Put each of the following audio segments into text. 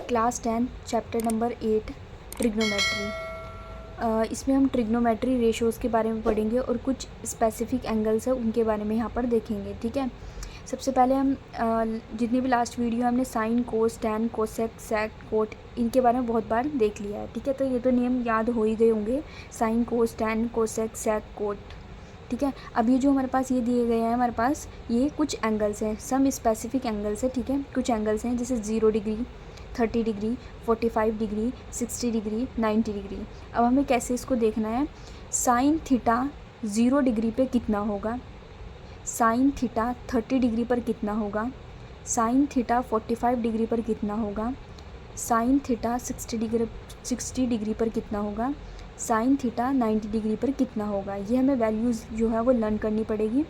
Class 10 chapter number 8 trigonometry. इसमें हम trigonometry ratios के बारे में पढ़ेंगे और कुछ स्पेसिफिक एंगल्स है उनके बारे में यहाँ पर देखेंगे। ठीक है, सबसे पहले हम जितनी भी लास्ट वीडियो हमने साइन, कोस, टैन, कोसेक, सेक, कोट इनके बारे में बहुत बार देख लिया है। ठीक है, तो ये तो नियम याद हो ही गए होंगे, साइन, कोस, टैन, कोसेक, सेक, कोट। ठीक है, अब ये जो हमारे पास ये दिए गए हैं, हमारे पास ये कुछ एंगल्स हैं, सम स्पेसिफिक एंगल्स है। ठीक है, कुछ एंगल्स हैं जैसे 0 degree, 30 degree, 45 degree, 60 degree, 90 degree. अब हमें कैसे इसको देखना है, साइन थीटा 0 डिग्री पे कितना होगा, साइन थीटा 30 डिग्री पर कितना होगा, साइन थीटा 45 डिग्री पर कितना होगा, साइन थीटा 60 डिग्री पर कितना होगा, साइन थीटा 90 डिग्री पर कितना होगा। ये हमें वैल्यूज़ जो है वो लर्न करनी पड़ेगी।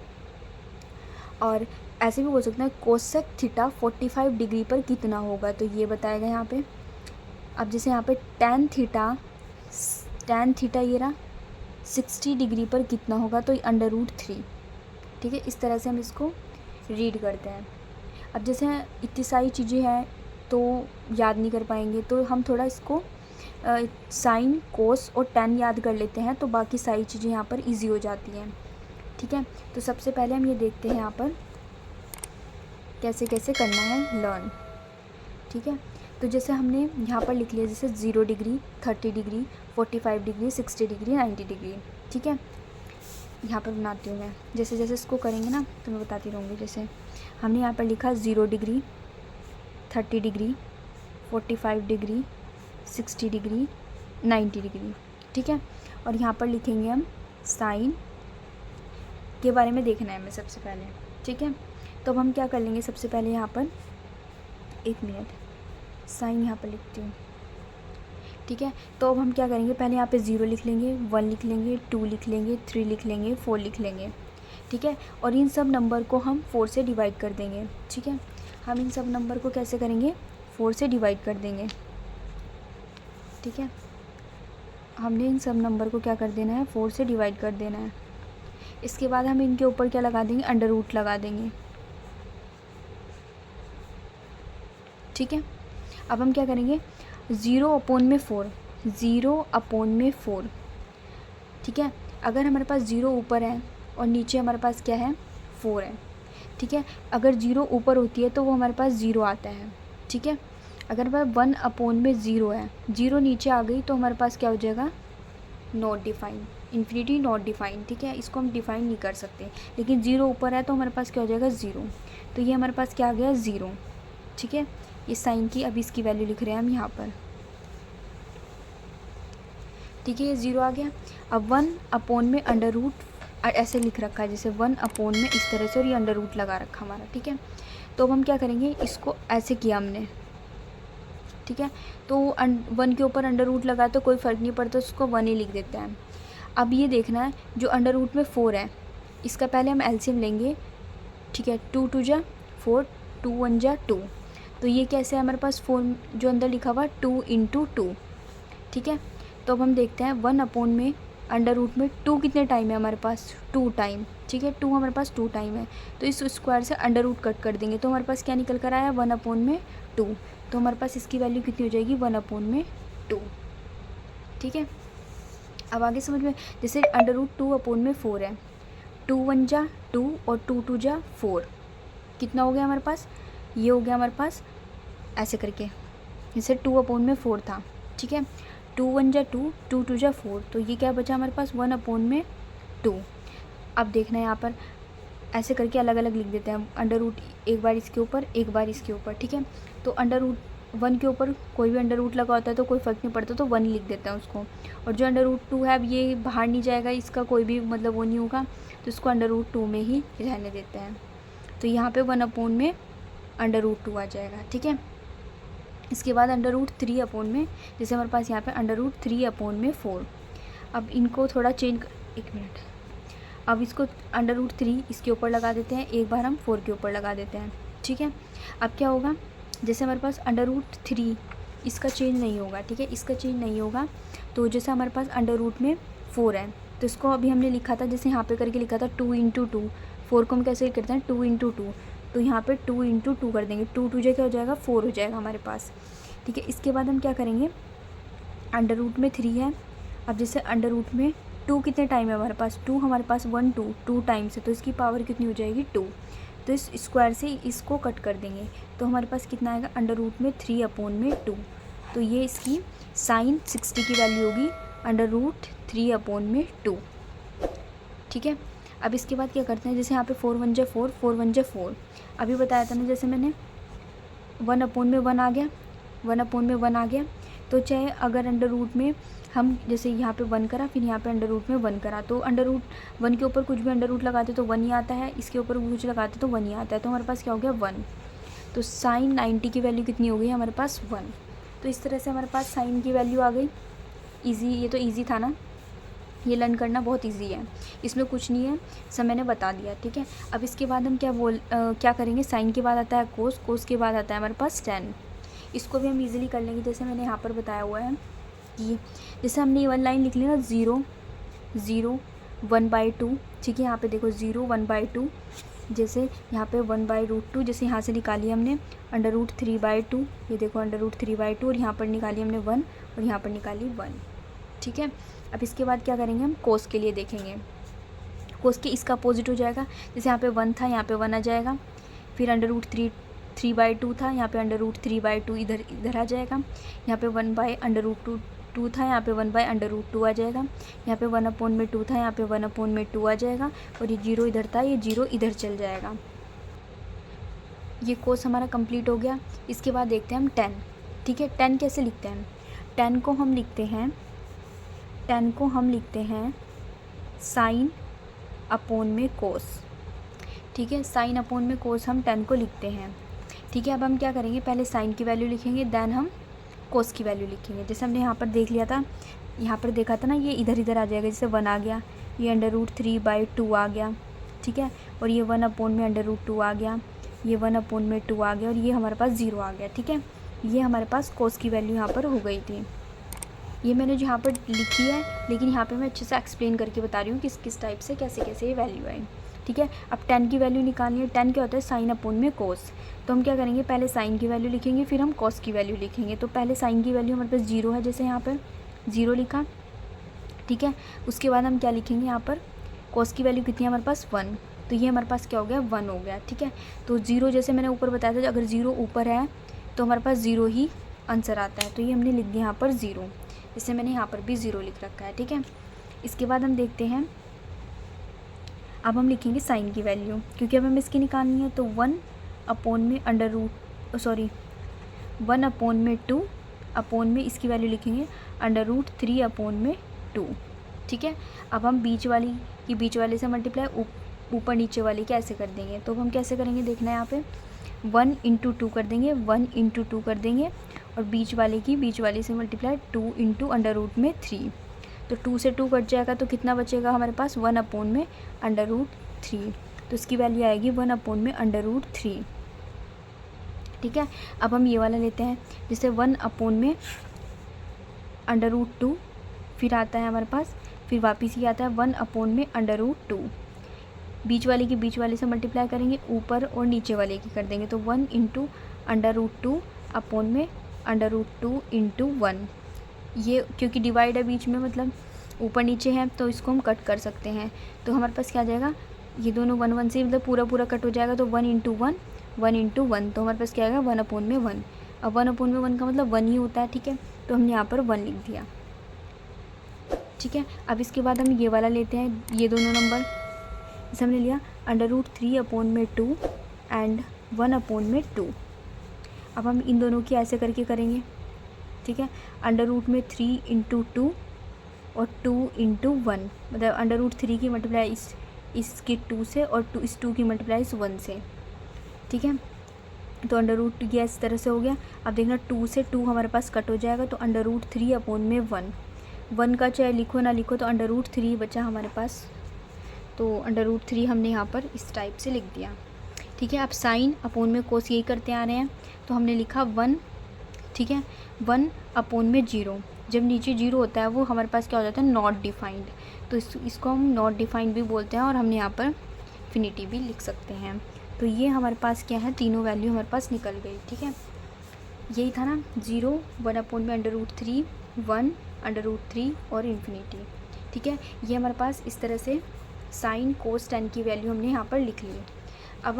और ऐसे भी बोल सकते हैं कोसेक थीटा 45 डिग्री पर कितना होगा, तो ये बताएगा यहाँ पे। अब जैसे यहाँ पे टैन थीटा ये रहा 60 डिग्री पर कितना होगा, तो √3। ठीक है, इस तरह से हम इसको रीड करते हैं। अब जैसे इतनी सारी चीज़ें हैं तो याद नहीं कर पाएंगे, तो हम थोड़ा इसको साइन, कोस और टैन याद कर लेते हैं, तो बाकी सारी चीज़ें यहाँ पर इजी हो जाती हैं। ठीक है, तो सबसे पहले हम ये देखते हैं यहाँ पर कैसे कैसे करना है लर्न। ठीक है, तो जैसे हमने यहाँ पर लिख लिया, जैसे 0 degree, 30 degree, 45 degree, 60 degree, 90 degree. ठीक है, यहाँ पर बनाती हूँ मैं, जैसे जैसे इसको करेंगे ना तो मैं बताती रहूँगी। जैसे हमने यहाँ पर लिखा 0 degree, 30 degree, 45 degree, 60 degree, 90 degree. ठीक है, और यहाँ पर लिखेंगे हम साइन के बारे में देखना है हमें सबसे पहले। ठीक है, तो अब हम क्या कर लेंगे, सबसे पहले यहाँ पर 1 मिनट साइन यहाँ पर लिखती हूँ। ठीक है, तो अब हम क्या करेंगे, पहले यहाँ पे 0 लिख लेंगे, 1 लिख लेंगे, 2 लिख लेंगे, 3 लिख लेंगे, 4 लिख लेंगे। ठीक है, और इन सब नंबर को हम 4 से डिवाइड कर देंगे। ठीक है, हम इन सब नंबर को कैसे करेंगे, 4 से डिवाइड कर देंगे। ठीक है, हमने इन सब नंबर को क्या कर देना है, 4 से डिवाइड कर देना है। इसके बाद हम इनके ऊपर क्या लगा देंगे, √ लगा देंगे। ठीक है, अब हम क्या करेंगे, 0/4, 0/4। ठीक है, अगर हमारे पास 0 ऊपर है और नीचे हमारे पास क्या है, 4 है। ठीक है, अगर 0 ऊपर होती है तो वो हमारे पास 0 आता है। ठीक है, अगर वह 1/0 है, 0 नीचे आ गई तो हमारे पास क्या हो जाएगा, not define, infinity not define. ठीक है, इसको हम डिफाइन नहीं कर सकते, लेकिन 0 ऊपर है तो हमारे पास क्या हो जाएगा, 0। तो ये हमारे पास क्या आ गया, 0। ठीक है, ये साइन की अभी इसकी वैल्यू लिख रहे हैं हम यहाँ पर। ठीक है, ये 0 आ गया। अब 1/√, ऐसे लिख रखा है जैसे 1/ में इस तरह से, और ये √ लगा रखा हमारा। ठीक है, तो अब हम क्या करेंगे, इसको ऐसे किया हमने। ठीक है, तो 1 के ऊपर √ लगा तो कोई फ़र्क नहीं पड़ता, उसको 1 ही लिख देते हैं। अब ये देखना है जो √ में 4 है, इसका पहले हम एलसीएम लेंगे। ठीक है, 2 2 जा 4, 2 1 जा 2। तो ये कैसे है हमारे पास, 4 जो अंदर लिखा हुआ 2 × 2। ठीक है, तो अब हम देखते हैं 1/ में √ 2 कितने टाइम है हमारे पास, 2 टाइम। ठीक है, 2 हमारे पास 2 टाइम है, तो इस स्क्वायर से √ कट कर देंगे तो हमारे पास क्या निकल कर आया, 1/2। तो हमारे पास इसकी वैल्यू कितनी हो जाएगी, 1/2। ठीक है, अब आगे समझ में, जैसे √2 में 4 है, 2 1 जा 2 और 2 2 जा 4, कितना हो गया हमारे पास, ये हो गया हमारे पास ऐसे करके, जैसे 2/ में 4 था। ठीक है, 2 1 जा 2, 2 2 जा 4, तो ये क्या बचा हमारे पास, 1/2। अब देखना है यहाँ पर ऐसे करके अलग अलग लिख देते हैं, √ एक बार इसके ऊपर, एक बार इसके ऊपर। ठीक है, तो √1 के ऊपर कोई भी √ लगा होता है तो कोई फ़र्क नहीं पड़ता, तो 1 लिख देते हैं उसको। और जो √2 है, अब ये बाहर नहीं जाएगा, इसका कोई भी मतलब वो नहीं होगा, तो इसको √2 में ही रहने देते हैं। तो यहाँ पे 1/ में √2 आ जाएगा। ठीक है, इसके बाद √3/ में, जैसे हमारे पास यहाँ पे √3/ में 4। अब इनको थोड़ा चेंज, 1 मिनट, अब इसको √3 इसके ऊपर लगा देते हैं, एक बार हम 4 के ऊपर लगा देते हैं। ठीक है, अब क्या होगा, जैसे हमारे पास √3 इसका चेंज नहीं होगा। ठीक है, इसका चेंज नहीं होगा, तो जैसे हमारे पास √ में 4 है, तो इसको अभी हमने लिखा था, जैसे यहाँ पे करके लिखा था 2 × 2, 4 को हम कैसे करते हैं, 2 × 2, तो यहाँ पे 2 × 2 कर देंगे, 2 2 क्या हो जाएगा, 4 हो जाएगा हमारे पास। ठीक है। इसके बाद हम क्या करेंगे, अंडर रूट में 3 है। अब जैसे अंडर रूट में 2 कितने टाइम है हमारे पास, 2 हमारे पास 1 2 टाइम्स है, तो इसकी पावर कितनी हो जाएगी 2। तो इस स्क्वायर से इसको कट कर देंगे तो हमारे पास कितना आएगा, अंडर रूट में 3/2। तो ये इसकी साइन 60 की वैल्यू होगी, अंडर रूट 3/2। ठीक है। अब इसके बाद क्या करते हैं, जैसे यहाँ पे 4 1 जा 4, 4 1 जा 4, अभी बताया था ना, जैसे मैंने 1/1 आ गया, 1/1 आ गया। तो चाहे अगर अंडर रूट में हम जैसे यहाँ पे 1 करा, फिर यहाँ पे अंडर रूट में 1 करा, तो अंडर रूट 1 के ऊपर कुछ भी अंडर रूट लगाते तो 1 ही आता है, इसके ऊपर कुछ लगाते तो 1 ही आता है, तो हमारे पास क्या हो गया 1। तो साइन 90 की वैल्यू कितनी हो गई हमारे पास 1। तो इस तरह से हमारे पास साइन की वैल्यू आ गई। ईजी, ये तो ईजी था ना, ये लर्न करना बहुत इजी है, इसमें कुछ नहीं है, सब मैंने बता दिया। ठीक है। अब इसके बाद हम क्या करेंगे, साइन के बाद आता है कोस, कोस के बाद आता है हमारे पास टेन। इसको भी हम इजीली कर लेंगे, जैसे मैंने यहाँ पर बताया हुआ है कि जैसे हमने ये 1 लाइन लिख ली ना, 0 0 1/2। ठीक है। यहाँ पे देखो 0 1/2, जैसे यहाँ पे 1/√2, जैसे यहाँ से निकाली हमने अंडर रूट 3/2, ये देखो अंडर रूट 3/2, और यहाँ पर निकाली हमने 1 और यहाँ पर निकाली 1। ठीक है। अब इसके बाद क्या करेंगे, हम कोस के लिए देखेंगे। कोस के इसका अपोजिट हो जाएगा, जैसे यहाँ पे 1 था, यहाँ पे 1 आ जाएगा, फिर अंडर रूट 3/2 था, यहाँ पे अंडर रूट 3/2 इधर आ जाएगा, यहाँ पे 1/√2 था, यहाँ पे 1/√2 आ जाएगा, यहाँ पे 1/2 था, यहाँ पे 1/2 आ जाएगा, और ये 0 इधर था, ये 0 इधर चल जाएगा। ये कोस हमारा कंप्लीट हो गया। इसके बाद देखते हैं हम 10। ठीक है। 10 कैसे लिखते हैं, 10 को हम लिखते हैं साइन अपॉन में कोस। ठीक है। साइन अपॉन में कोस हम 10 को लिखते हैं। ठीक है। अब हम क्या करेंगे, पहले साइन की वैल्यू लिखेंगे, देन हम कोस की वैल्यू लिखेंगे। जैसे हमने यहाँ पर देख लिया था, यहाँ पर देखा था ना, ये इधर आ जाएगा, जैसे 1 आ गया, ये अंडर रूट 3/2 आ गया। ठीक है। और ये 1/, में अंडर रूट 2 आ गया, ये 1/2 आ गया, और ये हमारे पास 0 आ गया। ठीक है। ये हमारे पास कोस की वैल्यू यहाँ पर हो गई थी। ये मैंने जहाँ पर लिखी है, लेकिन यहाँ पे मैं अच्छे से एक्सप्लेन करके बता रही हूँ किस किस टाइप से कैसे कैसे ये वैल्यू आई। ठीक है। अब 10 की वैल्यू निकालनी है। 10 क्या होता है, साइन अपॉन में कोस। तो हम क्या करेंगे, पहले साइन की वैल्यू लिखेंगे, फिर हम कोस की वैल्यू लिखेंगे। तो पहले साइन की वैल्यू हमारे पास 0 है, जैसे यहाँ पर 0 लिखा। ठीक है। उसके बाद हम क्या लिखेंगे, यहाँ पर कोस की वैल्यू कितनी है हमारे पास 1, तो ये हमारे पास क्या हो गया 1 हो गया। ठीक है। तो 0 जैसे मैंने ऊपर बताया था, अगर 0 ऊपर है तो हमारे पास 0 ही आंसर आता है, तो ये हमने लिख दिया यहाँ पर 0, इससे मैंने यहाँ पर भी 0 लिख रखा है। ठीक है। इसके बाद हम देखते हैं, अब हम लिखेंगे साइन की वैल्यू, क्योंकि अब हमें इसकी निकालनी है। तो 1/, में अंडर रूट 1/2 में इसकी वैल्यू लिखेंगे अंडर रूट 3/2। ठीक है। अब हम बीच वाले से मल्टीप्लाई ऊपर नीचे वाली कैसे कर देंगे, तो हम कैसे करेंगे देखना है, यहाँ पे 1 × 2 कर देंगे, 1 × 2 कर देंगे, और बीच वाले से मल्टीप्लाई 2 × अंडर रूट में 3। तो 2 से 2 कट जाएगा, तो कितना बचेगा हमारे पास 1/, में अंडर रूट 3। तो इसकी वैल्यू आएगी 1/, में अंडर रूट 3। ठीक है। अब हम ये वाला लेते हैं, जैसे 1/, में अंडर रूट 2, फिर आता है हमारे पास, फिर वापस ये आता है 1/, में अंडर रूट 2। बीच वाले से मल्टीप्लाई करेंगे, ऊपर और नीचे वाले की कर देंगे, तो 1 × अंडर रूट 2 अपॉन में अंडर रूट 2 × 1। ये क्योंकि डिवाइड है बीच में, मतलब ऊपर नीचे है, तो इसको हम कट कर सकते हैं। तो हमारे पास क्या आ जाएगा, ये दोनों 1 1 से मतलब पूरा कट हो जाएगा, तो 1 × 1 1 × 1, तो हमारे पास क्या आएगा 1/, में 1। अब 1/, में 1 का मतलब 1 ही होता है। ठीक है। तो हमने यहाँ पर 1 लिख दिया। ठीक है। अब इसके बाद हम ये वाला लेते हैं, ये दोनों नंबर जैसे हमने लिया अंडर रूट 3/2 एंड 1/, में 2। अब हम इन दोनों की ऐसे करके करेंगे। ठीक है। अंडर रूट में 3 × 2 और 2 × 1, मतलब अंडर रूट 3 की मल्टीप्लाई इसकी 2 से, और इस 2 की मल्टीप्लाई इस 1 से। ठीक है। तो अंडर रूट ये इस तरह से हो गया। अब देखना 2 से 2 हमारे पास कट हो जाएगा, तो अंडर रूट 3/, में 1 का चाहे लिखो ना लिखो, तो अंडर रूट 3 बचा हमारे पास। तो अंडर रूट 3 हमने यहाँ पर इस टाइप से लिख दिया। ठीक है। अब साइन अपॉन में कोस यही करते आ रहे हैं, तो हमने लिखा 1। ठीक है। 1/, में 0, जब नीचे 0 होता है वो हमारे पास क्या हो जाता है, नॉट डिफाइंड। तो इसको हम नॉट डिफाइंड भी बोलते हैं, और हमने यहाँ पर फिनिटी भी लिख सकते हैं। तो ये हमारे पास क्या है, तीनों वैल्यू हमारे पास निकल गई। ठीक है। यही था ना, 0, 1/√3, 1/√3 और इन्फिनिटी। ठीक है, ये हमारे पास इस तरह से साइन कोस टेन की वैल्यू हमने यहाँ पर लिख ली। अब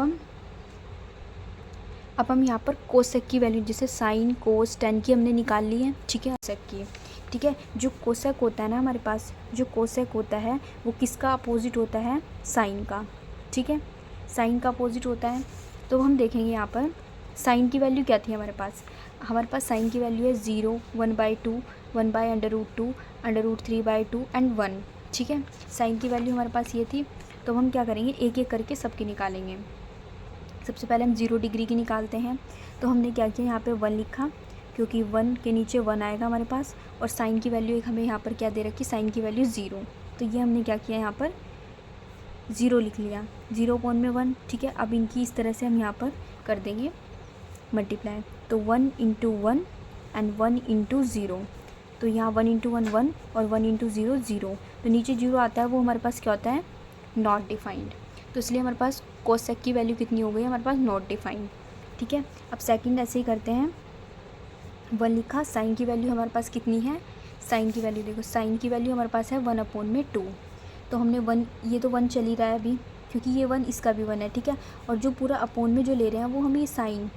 हम यहाँ पर कोसेक की वैल्यू, जैसे साइन कोस टेन की हमने निकाल ली है, ठीक है, कोसेक की। ठीक है, जो कोसेक होता है ना हमारे पास, जो कोसेक होता है वो किसका अपोजिट होता है, साइन का। ठीक है, साइन का अपोजिट होता है। तो हम देखेंगे यहाँ पर साइन की वैल्यू क्या थी हमारे पास साइन की वैल्यू है 0, 1/2, 1/√2, √3/2 एंड 1। ठीक है, साइन की वैल्यू हमारे पास ये थी। तो हम क्या करेंगे, एक एक करके सबकी निकालेंगे। सबसे पहले हम 0 डिग्री की निकालते हैं। तो हमने क्या किया, यहाँ पे 1 लिखा, क्योंकि 1 के नीचे 1 आएगा हमारे पास, और साइन की वैल्यू एक हमें यहाँ पर क्या दे रखी, साइन की वैल्यू 0। तो ये हमने क्या किया, यहाँ पर 0 लिख लिया, 0/1। ठीक है, अब इनकी इस तरह से हम यहाँ पर कर देंगे मल्टीप्लाई। तो 1 × 1 एंड 1 × 0। तो यहाँ 1 × 1 1 और 1 × 0 0। तो नीचे 0 आता है, वो हमारे पास क्या होता है, नॉट डिफाइंड। तो इसलिए हमारे पास कोसेक की वैल्यू कितनी हो गई, हमारे पास नॉट डिफाइंड। ठीक है, अब सेकंड ऐसे ही करते हैं। 1 लिखा, साइन की वैल्यू हमारे पास कितनी है, साइन की वैल्यू देखो, साइन की वैल्यू हमारे पास है 1/2। तो हमने 1, ये तो 1 चल ही रहा है अभी, क्योंकि ये 1 इसका भी 1 है। ठीक है, और जो पूरा अपोन में जो ले रहे हैं वो हम ये साइन,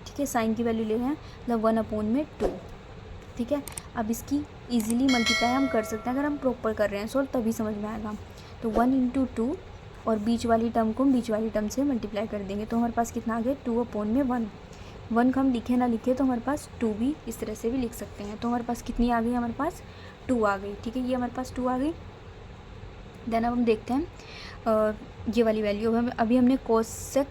ठीक है, साइन की वैल्यू ले रहे हैं, मतलब 1/2। ठीक है, अब इसकी इजीली मल्टीप्लाई हम कर सकते हैं, अगर हम प्रॉपर कर रहे हैं सॉल्व तभी समझ में आएगा। तो 1 × 2 और बीच वाली टर्म को हम बीच वाली टर्म से मल्टीप्लाई कर देंगे। तो हमारे पास कितना आ गया, 2/1। 1 का हम लिखे ना लिखे तो हमारे पास 2 भी इस तरह से भी लिख सकते हैं। तो हमारे पास कितनी आ गई, हमारे पास 2 आ गई। ठीक है, ये हमारे पास 2 आ गई। देन अब हम देखते हैं ये वाली वैल्यू। अभी हमने कोसेक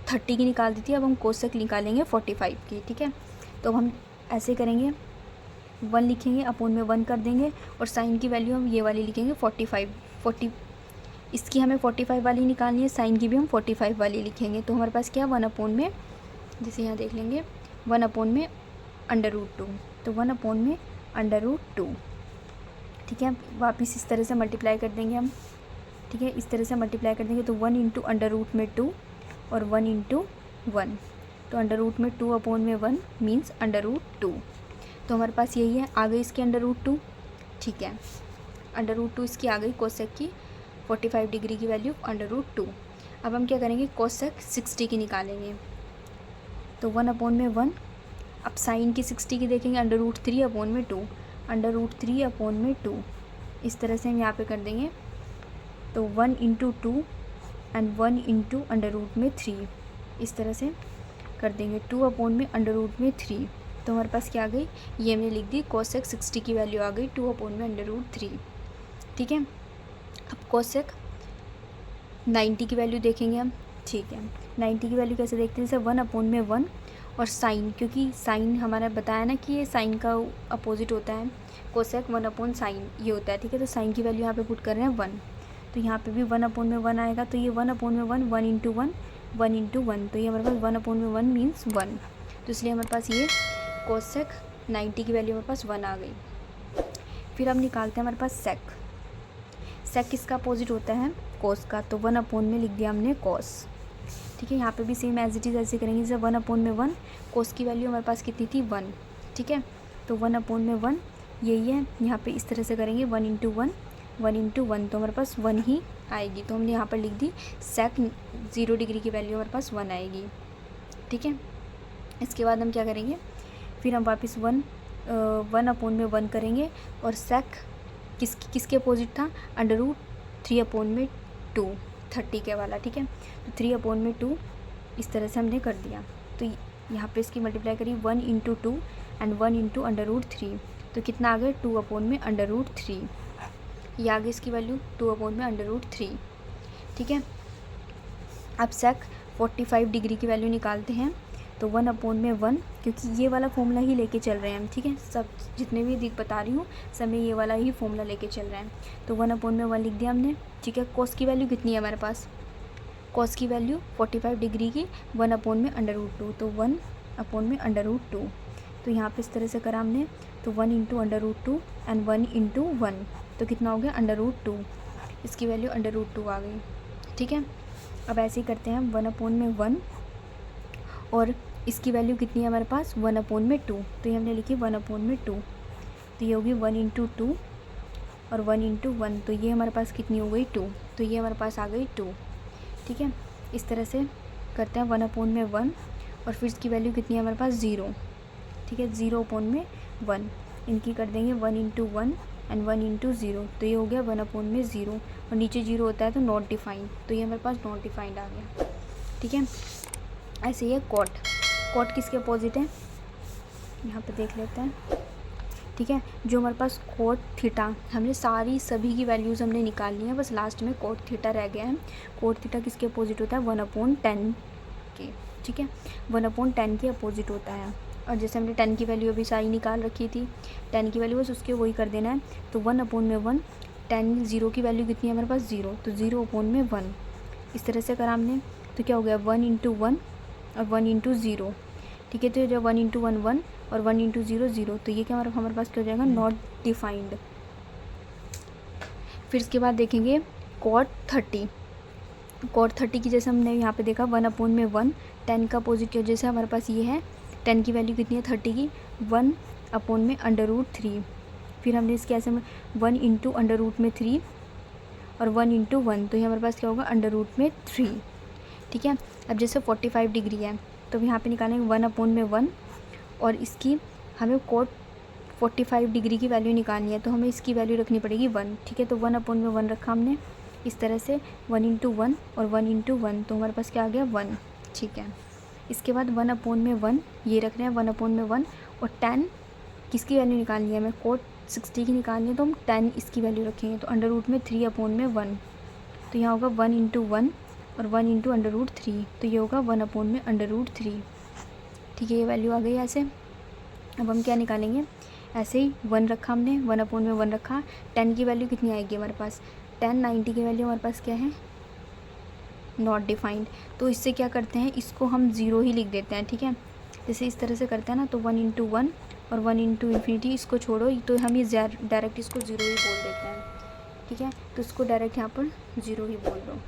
30 की निकाल दी थी, अब हम कोसेक निकालेंगे 45 की। ठीक है, तो हम ऐसे करेंगे, 1 लिखेंगे, अपोन में 1 कर देंगे, और साइन की वैल्यू हम ये वाली लिखेंगे 45। इसकी हमें 45 वाली निकालनी है, साइन की भी हम 45 वाली लिखेंगे। तो हमारे पास क्या है, 1/, जैसे यहाँ देख लेंगे, 1/√2। तो 1/√2। ठीक है, वापस इस तरह से मल्टीप्लाई कर देंगे हम। ठीक है, इस तरह से मल्टीप्लाई कर देंगे। तो 1 × √2 और 1 × 1। तो √2/1 मीन्स √2। तो हमारे पास यही है, आ गई इसकी √2। ठीक है, √2 इसकी आ गई कोसेक की 45 डिग्री की वैल्यू √2। अब हम क्या करेंगे, कोसेक 60 की निकालेंगे। तो 1/1। अब साइन की 60 की देखेंगे, √3/2, √3/2। इस तरह से हम यहाँ पे कर देंगे। तो 1 × 2 एंड 1 × √3, इस तरह से कर देंगे, 2/√3। तो हमारे पास क्या आ गई, ये हमने लिख दी, कोसेक 60 की वैल्यू आ गई 2/√3। ठीक है, अब कोसेक 90 की वैल्यू देखेंगे हम। ठीक है, 90 की वैल्यू कैसे देखते हैं, जैसे 1/1 और साइन, क्योंकि साइन हमारा बताया ना कि ये साइन का अपोजिट होता है, कोसेक 1/sin ये होता है। ठीक है, तो साइन की वैल्यू यहाँ पे पुट कर रहे हैं 1। तो यहाँ पे भी 1/1 आएगा। तो ये 1/1, 1 × 1, 1 × 1। तो ये हमारे पास 1/1 मीन्स 1। तो इसलिए हमारे पास ये कोसेक 90 की वैल्यू हमारे पास 1 आ गई। फिर हम निकालते हैं हमारे पास सेक। सेक किसका अपोजिट होता है, कोस का। तो 1/, लिख दिया हमने कोस। ठीक है, यहाँ पे भी सेम एज इट इज़ ऐसे करेंगे, जैसे 1/1, कोस की वैल्यू हमारे पास कितनी थी, 1। ठीक है, तो 1/1 यही है, यहाँ पे इस तरह से करेंगे, 1 × 1, 1 × 1। तो हमारे पास 1 ही आएगी। तो हमने यहाँ पर लिख दी सेक 0 डिग्री की वैल्यू हमारे पास 1 आएगी। ठीक है, इसके बाद हम क्या करेंगे, फिर हम वापस 1/1 करेंगे, और सेक किसके अपोजिट था, √3/2, 30 के वाला। ठीक है, तो 3/2 इस तरह से हमने कर दिया। तो यहाँ पे इसकी मल्टीप्लाई करी, 1 × 2 एंड 1 × √3। तो कितना आ गया, 2/√3। ये आ गई इसकी वैल्यू 2/√3। ठीक है, अब सेक 45 डिग्री की वैल्यू निकालते हैं। तो 1/1, क्योंकि ये वाला फॉर्मूला ही लेके चल रहे हैं हम। ठीक है, सब जितने भी दिख बता रही हूँ सब में ये वाला ही फॉर्मूला लेके चल रहे हैं। तो 1/1 लिख दिया हमने। ठीक है, कोस की वैल्यू कितनी है हमारे पास, कोस की वैल्यू 45 डिग्री की 1/√2। तो 1/√2। तो यहाँ पे इस तरह से करा हमने। तो 1 × √2 एंड 1 × 1। तो कितना हो गया, √2। इसकी वैल्यू √2 आ गई। ठीक है, अब ऐसे ही करते हैं हम 1/1, और इसकी वैल्यू कितनी है हमारे पास 1/2, तो ये हमने लिखी 1/2, तो ये होगी 1 × 2 और 1 × 1, तो ये हमारे पास कितनी हो गई 2, तो ये हमारे पास आ गई 2। ठीक है, इस तरह से करते हैं 1/1 और फिर इसकी वैल्यू कितनी है हमारे पास 0। ठीक है, 0/1 इनकी कर देंगे 1 × 1 एंड 1 × 0, तो ये हो गया 1/0 और नीचे 0 होता है तो नॉट डिफाइंड, तो ये हमारे पास नॉट डिफाइंड आ गया। ठीक है, ऐसे ही है कॉट। कॉट किसके अपोजिट है, यहाँ पे देख लेते हैं। ठीक है, जो हमारे पास कोट थीटा, हमने सभी की वैल्यूज़ हमने निकाल ली हैं, बस लास्ट में कोट थीटा रह गया है। कोट थीटा किसके अपोजिट होता है 1/10 के। ठीक है, 1/10 के अपोजिट होता है। और जैसे हमने 10 की वैल्यू अभी सारी निकाल रखी थी, 10 की वैल्यू बस उसके वही कर देना है, तो 1/1 10, 0 की वैल्यू कितनी है हमारे पास 0, तो 0/1 इस तरह से करा हमने, तो क्या हो गया 1 × 1 और 1 × 0। ठीक है, तो जब 1 × 1 1 और 1 × 0 0, तो ये क्या हमारे पास क्या हो जाएगा नॉट डिफाइंड। फिर इसके बाद देखेंगे कॉट 30। कॉट 30 की जैसे हमने यहाँ पे देखा 1/1, 10 का अपोजिट की वजह से हमारे पास ये है, 10 की वैल्यू कितनी है 30 की 1/√3। फिर हमने इसके ऐसे 1 × √3 और 1 × 1, तो ये हमारे पास क्या होगा √3। ठीक है, अब जैसे 45 डिग्री है तो यहाँ पे निकालेंगे 1/1 और इसकी हमें कोट 45 डिग्री की वैल्यू निकालनी है, तो हमें इसकी वैल्यू रखनी पड़ेगी 1। ठीक है, तो 1/1 रखा हमने इस तरह से 1 × 1 और 1 × 1, तो हमारे पास क्या आ गया 1। ठीक है, इसके बाद 1/1 ये रख रहे हैं 1/1 और 10 किसकी वैल्यू निकालनी है हमें कोट 60 की निकालनी है, तो हम 10 इसकी वैल्यू रखेंगे, तो √3/1, तो यहाँ होगा 1 × 1 और 1 × √3, तो ये होगा 1/√3। ठीक है, ये वैल्यू आ गई ऐसे। अब हम क्या निकालेंगे, ऐसे ही 1 रखा हमने 1/1 रखा, 10 की वैल्यू कितनी आएगी हमारे पास 10, 90 की वैल्यू हमारे पास क्या है नॉट डिफाइंड, तो इससे क्या करते हैं इसको हम 0 ही लिख देते हैं। ठीक है, जैसे इस तरह से करते हैं ना, तो 1 × 1 और 1 × ∞ इसको छोड़ो, तो हम ये डायरेक्ट इसको 0 ही बोल देते हैं। ठीक है, तो इसको डायरेक्ट यहाँ पर 0 ही बोल दो।